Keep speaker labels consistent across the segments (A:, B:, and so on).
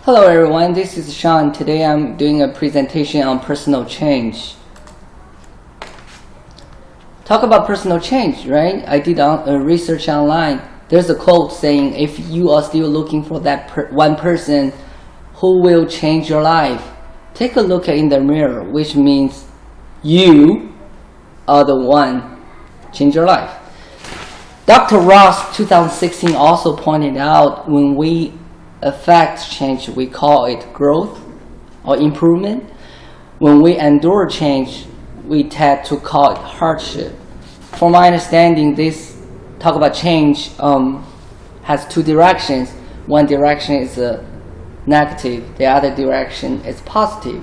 A: Hello everyone, this is Sean. Today I'm doing a presentation on personal change. Talk about personal change, right? I did research online. There's a quote saying, if you are still looking for that one person who will change your life, take a look in the mirror, which means you are the one change your life. Dr. Ross 2016 also pointed out when we affect change, we call it growth or improvement. When we endure change, we tend to call it hardship. From my understanding, this talk about change has two directions. One direction is negative, the other direction is positive,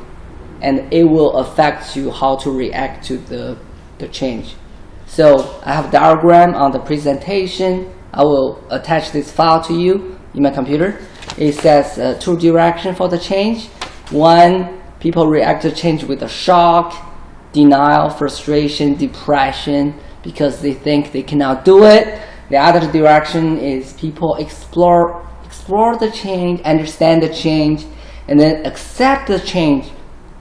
A: and it will affect you how to react to the change. So I have a diagram on the presentation. I will attach this file to you in my computer. It says two directions for the change. One, people react to change with a shock, denial, frustration, depression, because they think they cannot do it. The other direction is people explore the change, understand the change, and then accept the change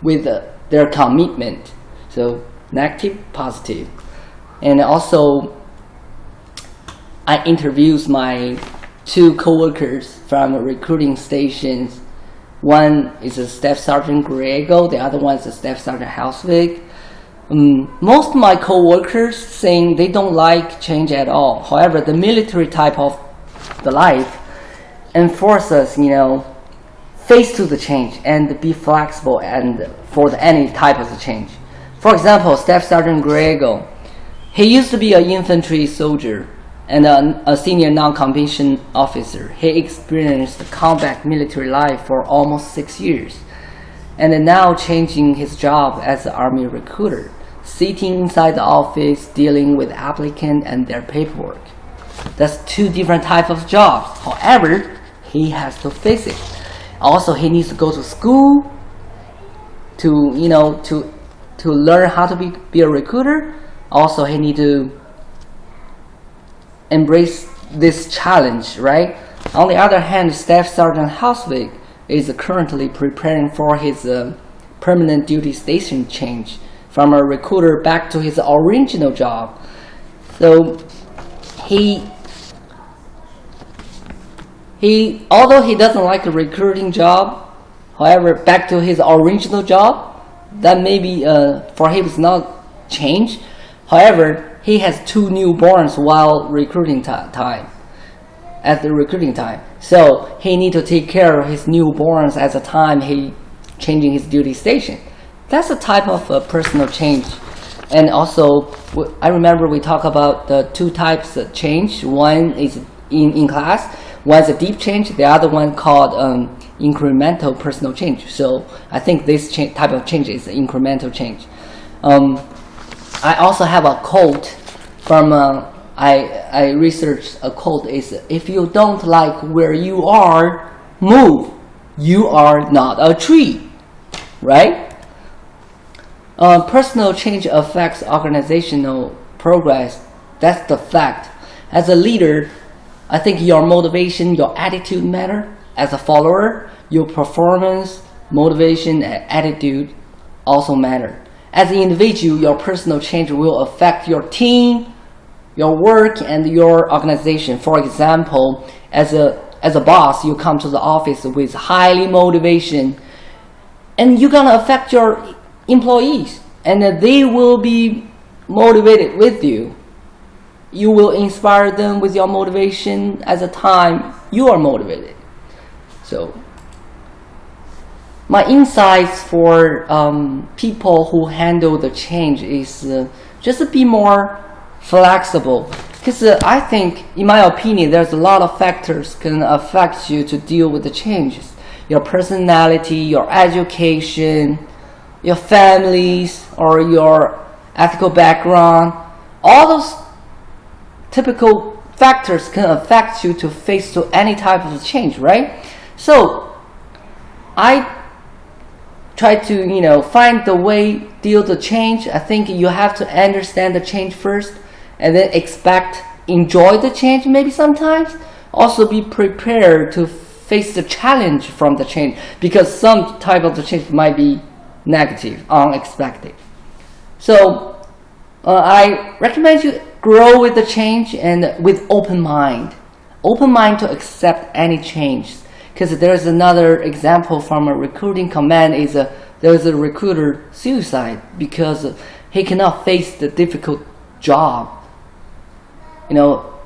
A: with their commitment. So negative, positive. And also, I interviewed my two co-workers from recruiting stations. One is a Staff Sergeant Griego, the other one is a Staff Sergeant Halsvik. Most of my co-workers saying they don't like change at all. However, the military type of the life enforces us, face to the change and be flexible and for any type of the change. For example, Staff Sergeant Griego, he used to be an infantry soldier and a senior non-commissioned officer. He experienced combat military life for almost 6 years, and now changing his job as an army recruiter, sitting inside the office dealing with applicants and their paperwork. That's two different types of jobs. However, he has to face it. Also, he needs to go to school to learn how to be a recruiter. Also, he needs to embrace this challenge, right? On the other hand, Staff Sergeant Halsvik is currently preparing for his permanent duty station change from a recruiter back to his original job. So although he doesn't like a recruiting job, however, back to his original job, that maybe for him is not change. However, he has two newborns while recruiting at the recruiting time. So he need to take care of his newborns at the time he changing his duty station. That's a type of personal change. And also, I remember we talk about the two types of change. One is in class. One is a deep change. The other one called incremental personal change. So I think this type of change is incremental change. I also have a quote from I researched a quote is, if you don't like where you are, move. You are not a tree, right? Personal change affects organizational progress. That's the fact. As a leader, I think your motivation, your attitude matter. As a follower, your performance, motivation, and attitude also matter. As an individual, your personal change will affect your team, your work, and your organization. For example, as a boss, you come to the office with highly motivation, and you're gonna affect your employees, and they will be motivated with you. You will inspire them with your motivation at the time you are motivated. So my insights for people who handle the change is just be more flexible. Because I think, in my opinion, there's a lot of factors can affect you to deal with the changes. Your personality, your education, your families, or your ethical background. All those typical factors can affect you to face to any type of change, right? So I try to find the way deal the change. I think you have to understand the change first, and then enjoy the change maybe sometimes. Also be prepared to face the challenge from the change, because some type of the change might be negative, unexpected. So I recommend you grow with the change and with open mind to accept any change. Because there's another example from a recruiting command is there's a recruiter suicide because he cannot face the difficult job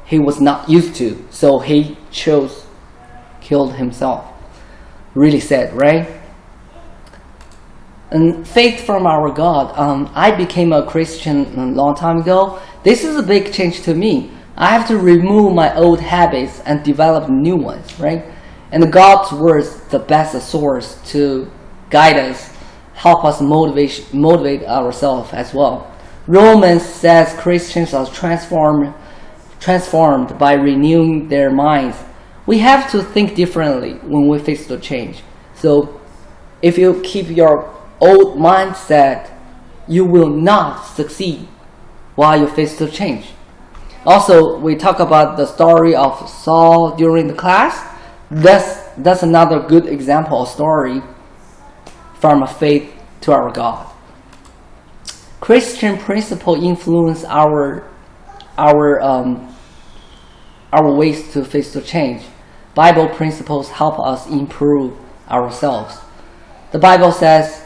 A: he was not used to, so he killed himself. Really sad, right? And faith from our God. I became a Christian a long time ago. This is a big change to me. I have to remove my old habits and develop new ones, right? And God's words, the best source to guide us, help us motivate ourselves as well. Romans says Christians are transformed by renewing their minds. We have to think differently when we face the change. So if you keep your old mindset, you will not succeed while you face the change. Also, we talk about the story of Saul during the class. That's another good example of story from a faith to our God. Christian principle influence our ways to face the change. Bible principles help us improve ourselves. The Bible says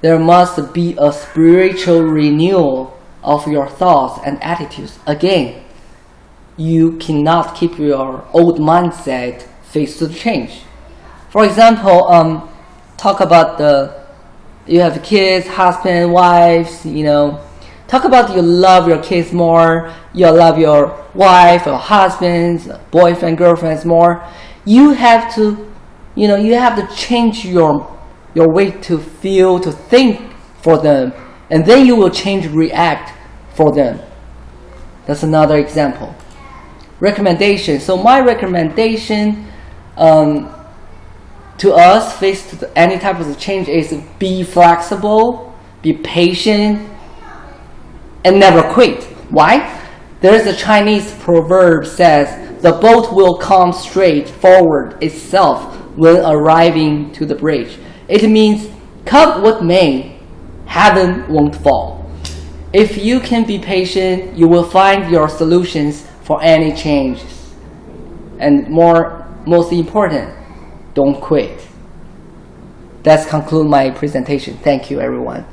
A: there must be a spiritual renewal of your thoughts and attitudes. Again, you cannot keep your old mindset face to the change. For example, talk about you have kids, husband, wives, talk about you love your kids more, you love your wife or husbands, boyfriend, girlfriends more. You have to change your way to feel, to think for them, and then you will react for them. That's another example. Recommendation. So my recommendation to us face to any type of change is be flexible, be patient, and never quit. Why? There's a Chinese proverb says, the boat will come straight forward itself when arriving to the bridge. It means, come what may, heaven won't fall. If you can be patient, you will find your solutions for any changes. And most important, don't quit. That's conclude my presentation. Thank you, everyone.